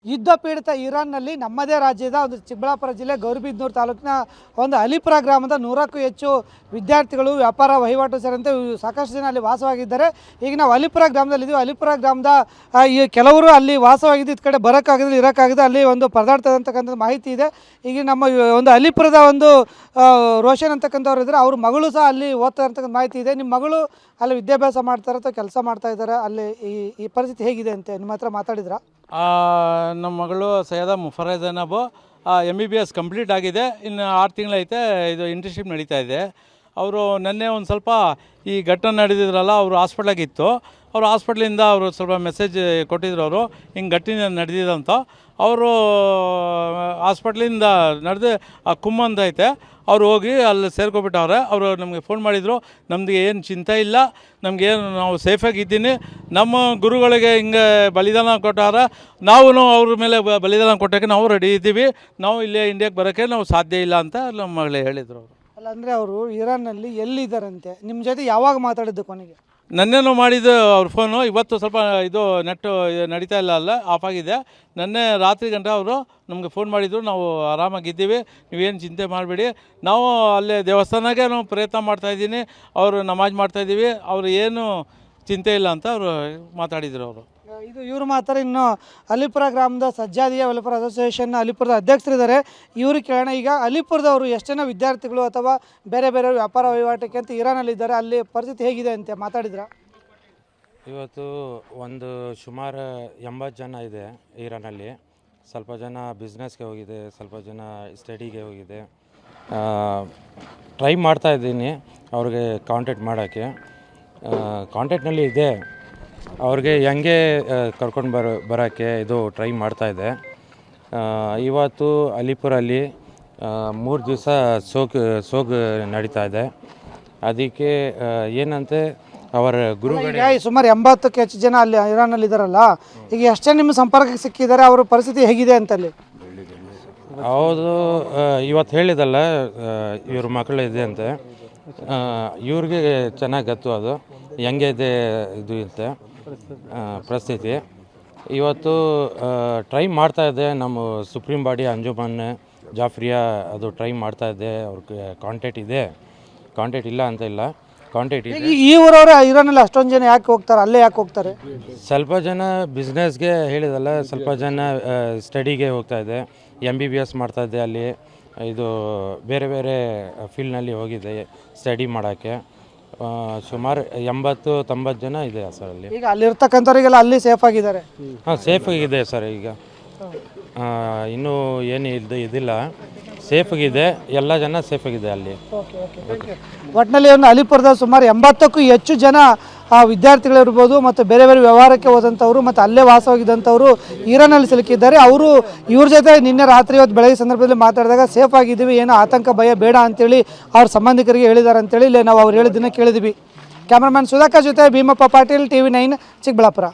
ಯುದ್ಧ ಪೀಡಿತ ಇರಾನ್ನಲ್ಲಿ ನಮ್ಮದೇ ರಾಜ್ಯದ ಒಂದು ಚಿಕ್ಕಬಳ್ಳಾಪುರ ಜಿಲ್ಲೆ ಗೌರಿಬಿದನೂರು ತಾಲೂಕಿನ ಒಂದು ಅಲಿಪುರ ಗ್ರಾಮದ 100ಕ್ಕೂ ಹೆಚ್ಚು ವಿದ್ಯಾರ್ಥಿಗಳು ವ್ಯಾಪಾರ ವಹಿವಾಟು ಸೇರಿದಂತೆ ಸಾಕಷ್ಟು ಜನ ಅಲ್ಲಿ ವಾಸವಾಗಿದ್ದಾರೆ. ಈಗ ನಾವು ಅಲಿಪುರ ಗ್ರಾಮದಲ್ಲಿದ್ದೀವಿ. ಅಲಿಪುರ ಗ್ರಾಮದ ಈ ಕೆಲವರು ಅಲ್ಲಿ ವಾಸವಾಗಿದ್ದು ಈ ಕಡೆ ಬರೋಕ್ಕಾಗದೆ ಇರೋಕ್ಕಾಗದೆ ಅಲ್ಲಿ ಒಂದು ಪರದಾಡ್ತದೆ ಅಂತಕ್ಕಂಥ ಮಾಹಿತಿ ಇದೆ. ಈಗ ನಮ್ಮ ಒಂದು ಅಲಿಪುರದ ಒಂದು ರೋಷನ್ ಅಂತಕ್ಕಂಥವ್ರು ಇದ್ದಾರೆ. ಅವ್ರ ಮಗಳು ಸಹ ಅಲ್ಲಿ ಓದ್ತಾ ಇರ್ತಕ್ಕಂಥ ಮಾಹಿತಿ ಇದೆ. ನಿಮ್ಮ ಮಗಳು ಅಲ್ಲಿ ವಿದ್ಯಾಭ್ಯಾಸ ಮಾಡ್ತಾರೆ ಅಥವಾ ಕೆಲಸ ಮಾಡ್ತಾ ಇದ್ದಾರೆ, ಅಲ್ಲಿ ಈ ಪರಿಸ್ಥಿತಿ ಹೇಗಿದೆ ಅಂತ ನಿಮ್ಮ ಹತ್ರ ಮಾತಾಡಿದ್ರಾ? ನಮ್ಮ ಮಗಳು ಸೈಯದ ಮುಫರೈಜ್ ಜೈನಬ್ MBBS ಕಂಪ್ಲೀಟ್ ಆಗಿದೆ. ಇನ್ನು 6 ತಿಂಗಳೈತೆ ಇದು ಇಂಟರ್ನ್ಶಿಪ್ ನಡೀತಾ ಇದೆ. ಅವರು ನೆನ್ನೆ ಒಂದು ಸ್ವಲ್ಪ ಈ ಘಟನೆ ನಡೆದಿದ್ರಲ್ಲ, ಅವರು ಹಾಸ್ಪಿಟ್ಲಾಗಿತ್ತು. ಅವರು ಹಾಸ್ಪಿಟ್ಲಿಂದ ಅವರು ಸ್ವಲ್ಪ ಮೆಸೇಜ್ ಕೊಟ್ಟಿದ್ರು, ಅವರು ಹಿಂಗೆ ಘಟನೆ ನಡೆದಿದಂತ. ಅವರು ಹಾಸ್ಪಿಟ್ಲಿಂದ ನಡೆದು ಕುಮ್ಮಂದ ಐತೆ, ಅವ್ರು ಹೋಗಿ ಅಲ್ಲಿ ಸೇರ್ಕೊಬಿಟ್ಟವ್ರೆ. ಅವರು ನಮಗೆ ಫೋನ್ ಮಾಡಿದರು, ನಮ್ದು ಏನು ಚಿಂತೆ ಇಲ್ಲ, ನಮಗೇನು ನಾವು ಸೇಫಾಗಿದ್ದೀನಿ, ನಮ್ಮ ಗುರುಗಳಿಗೆ ಹಿಂಗೆ ಬಲಿದಾನ ಕೊಟ್ಟಾರ, ನಾವು ಅವ್ರ ಮೇಲೆ ಬಲಿದಾನ ಕೊಟ್ಟೋಕ್ಕೆ ನಾವು ರೆಡಿ ಇದ್ದೀವಿ, ನಾವು ಇಲ್ಲೇ ಇಂಡಿಯಾಕ್ಕೆ ಬರೋಕ್ಕೆ ನಾವು ಸಾಧ್ಯ ಇಲ್ಲ ಅಂತ ನಮ್ಮ ಮಗಳೇ ಹೇಳಿದರು. ಅವರು ಅಲ್ಲ, ಅಂದರೆ ಅವರು ಇರಾನ್ನಲ್ಲಿ ಎಲ್ಲಿದ್ದಾರಂತೆ? ನಿಮ್ಮ ಜೊತೆ ಯಾವಾಗ ಮಾತಾಡಿದ್ದು ಕೊನೆಗೆ? ನನ್ನೇನು ಮಾಡಿದ್ದು ಅವ್ರ ಫೋನು. ಇವತ್ತು ಸ್ವಲ್ಪ ಇದು ನೆಟ್ಟು ನಡೀತಾ ಇಲ್ಲ, ಅಲ್ಲ ಆಫ್ ಆಗಿದೆ. ನೆನ್ನೆ ರಾತ್ರಿ ಗಂಟೆ ಅವರು ನಮಗೆ ಫೋನ್ ಮಾಡಿದರು, ನಾವು ಆರಾಮಾಗಿದ್ದೀವಿ, ನೀವೇನು ಚಿಂತೆ ಮಾಡಬೇಡಿ, ನಾವು ಅಲ್ಲೇ ದೇವಸ್ಥಾನಕ್ಕೆ ನಾವು ಪ್ರಯತ್ನ ಮಾಡ್ತಾಯಿದ್ದೀನಿ, ಅವರು ನಮಾಜ್ ಮಾಡ್ತಾಯಿದ್ದೀವಿ, ಅವರು ಏನು ಚಿಂತೆ ಇಲ್ಲ ಅಂತ ಅವರು ಮಾತಾಡಿದರು. ಅವರು ಇದು ಇವರು ಮಾತ್ರ. ಇನ್ನು ಅಲಿಪುರ ಗ್ರಾಮದ ಸಜ್ಜಾದಿಯ ಅಲಿಪುರ ಅಸೋಸಿಯೇಷನ್ ಅಲಿಪುರದ ಅಧ್ಯಕ್ಷರಿದ್ದಾರೆ, ಇವರು ಕೇಳೋಣ. ಈಗ ಅಲಿಪುರದವರು ಎಷ್ಟು ಜನ ವಿದ್ಯಾರ್ಥಿಗಳು ಅಥವಾ ಬೇರೆ ಬೇರೆ ವ್ಯಾಪಾರ ವಹಿವಾಟಕ್ಕೆ ಅಂತ ಇರಾನಲ್ಲಿದ್ದಾರೆ, ಅಲ್ಲಿ ಪರಿಸ್ಥಿತಿ ಹೇಗಿದೆ ಅಂತ ಮಾತಾಡಿದ್ರ? ಇವತ್ತು ಒಂದು ಸುಮಾರು 80 ಜನ ಇದೆ ಇರಾನಲ್ಲಿ. ಸ್ವಲ್ಪ ಜನ ಬಿಸ್ನೆಸ್ಗೆ ಹೋಗಿದೆ, ಸ್ವಲ್ಪ ಜನ ಸ್ಟಡಿಗೆ ಹೋಗಿದೆ. ಟ್ರೈ ಮಾಡ್ತಾಯಿದ್ದೀನಿ ಅವ್ರಿಗೆ ಕಾಂಟ್ಯಾಕ್ಟ್ ಮಾಡೋಕ್ಕೆ. ಕಾಂಟ್ಯಾಕ್ಟ್ನಲ್ಲಿ ಇದೆ, ಅವ್ರಿಗೆ ಹೆಂಗೆ ಕರ್ಕೊಂಡು ಬರೋಕ್ಕೆ ಇದು ಟ್ರೈ ಮಾಡ್ತಾಯಿದ್ದೆ. ಇವತ್ತು ಅಲಿಪುರಲ್ಲಿ 3 ದಿವಸ ಸೋಗು ನಡೀತಾ ಇದೆ. ಅದಕ್ಕೆ ಏನಂತೆ ಅವರ ಗುರುಗಳಿಗೆ ಸುಮಾರು 80ಕ್ಕೂ ಹೆಚ್ಚು ಜನ ಅಲ್ಲಿ ಇರಾನಲ್ಲಿ ಇದ್ದಾರಲ್ಲ, ಈಗ ಎಷ್ಟು ಜನ ನಿಮ್ಮ ಸಂಪರ್ಕಕ್ಕೆ ಸಿಕ್ಕಿದ್ದಾರೆ, ಅವ್ರ ಪರಿಸ್ಥಿತಿ ಹೇಗಿದೆ ಅಂತಲ್ಲಿ? ಹೌದು, ಇವತ್ತು ಹೇಳಿದಲ್ಲ ಇವ್ರ ಮಕ್ಕಳು ಇದೆ ಅಂತೆ, ಇವ್ರಿಗೆ ಚೆನ್ನಾಗಿ ಗೊತ್ತು ಅದು ಹೆಂಗೆ ಇದೆ ಇದು ಇರುತ್ತೆ ಪರಿಸ್ಥಿತಿ. ಇವತ್ತು ಟ್ರೈ ಮಾಡ್ತಾಯಿದ್ದೆ, ನಮ್ಮ ಸುಪ್ರೀಂ ಬಾಡಿ ಅಂಜುಮನ್ ಜಾಫ್ರಿಯಾ ಅದು ಟ್ರೈ ಮಾಡ್ತಾಯಿದ್ದೆ. ಅವ್ರಿಗೆ ಕಾಂಟ್ಯಾಕ್ಟ್ ಇದೆ, ಕಾಂಟ್ಯಾಕ್ಟ್ ಇಲ್ಲ ಅಂತ ಇಲ್ಲ, ಕಾಂಟ್ಯಾಕ್ಟ್ ಇದೆ. ಈ ಊರವರು ಇರಾನಲ್ಲಿ ಅಷ್ಟೊಂದು ಜನ ಯಾಕೆ ಹೋಗ್ತಾರೆ, ಅಲ್ಲೇ ಯಾಕೆ ಹೋಗ್ತಾರೆ? ಸ್ವಲ್ಪ ಜನ ಬಿಸ್ನೆಸ್ಗೆ ಹೇಳಿದಲ್ಲ, ಸ್ವಲ್ಪ ಜನ ಸ್ಟಡಿಗೆ ಹೋಗ್ತಾಯಿದ್ದೆ, MBBS ಮಾಡ್ತಾಯಿದ್ದೆ ಅಲ್ಲಿ. ಇದು ಬೇರೆ ಬೇರೆ ಫೀಲ್ಡ್ನಲ್ಲಿ ಹೋಗಿದೆ ಸ್ಟಡಿ ಮಾಡೋಕ್ಕೆ. ಸುಮಾರು 80-90 ಜನ ಇದೆ ಸರ್ ಅಲ್ಲಿ. ಈಗ ಅಲ್ಲಿರ್ತಕ್ಕಂಥವ್ರಿಗೆಲ್ಲ ಅಲ್ಲಿ ಸೇಫ್ ಆಗಿದ್ದಾರೆ? ಹಾಂ, ಸೇಫಾಗಿದೆ ಸರ್. ಈಗ ಇನ್ನೂ ಏನು ಇದಿಲ್ಲ, ಸೇಫಾಗಿದೆ, ಎಲ್ಲ ಜನ ಸೇಫಾಗಿದೆ ಅಲ್ಲಿ. ಒಟ್ಟಿನಲ್ಲಿ ಒಂದು ಅಲಿಪುರದ ಸುಮಾರು 80ಕ್ಕೂ ಹೆಚ್ಚು ಜನ ವಿದ್ಯಾರ್ಥಿಗಳಿರ್ಬೋದು ಮತ್ತು ಬೇರೆ ಬೇರೆ ವ್ಯವಹಾರಕ್ಕೆ ಹೋದಂಥವ್ರು ಮತ್ತು ಅಲ್ಲೇ ವಾಸವಾಗಿದ್ದಂಥವ್ರು ಇರಾನಲ್ಲಿ ಸಿಲುಕಿದ್ದಾರೆ. ಅವರು ಇವ್ರ ಜೊತೆ ನಿನ್ನೆ ರಾತ್ರಿ ಇವತ್ತು ಬೆಳಗ್ಗೆ ಸಂದರ್ಭದಲ್ಲಿ ಮಾತಾಡಿದಾಗ ಸೇಫ್ ಆಗಿದ್ದೀವಿ, ಏನೋ ಆತಂಕ ಭಯ ಬೇಡ ಅಂತೇಳಿ ಅವ್ರ ಸಂಬಂಧಿಕರಿಗೆ ಹೇಳಿದ್ದಾರೆ ಅಂತೇಳಿ ಇಲ್ಲಿ ನಾವು ಅವ್ರು ಹೇಳಿದ್ದನ್ನು ಕೇಳಿದ್ವಿ. ಕ್ಯಾಮ್ರಾಮನ್ ಸುಧಾಕರ್ ಜೊತೆ ಭೀಮಪ್ಪ ಪಾಟೀಲ್, TV9 ಚಿಕ್ಕಬಳ್ಳಾಪುರ.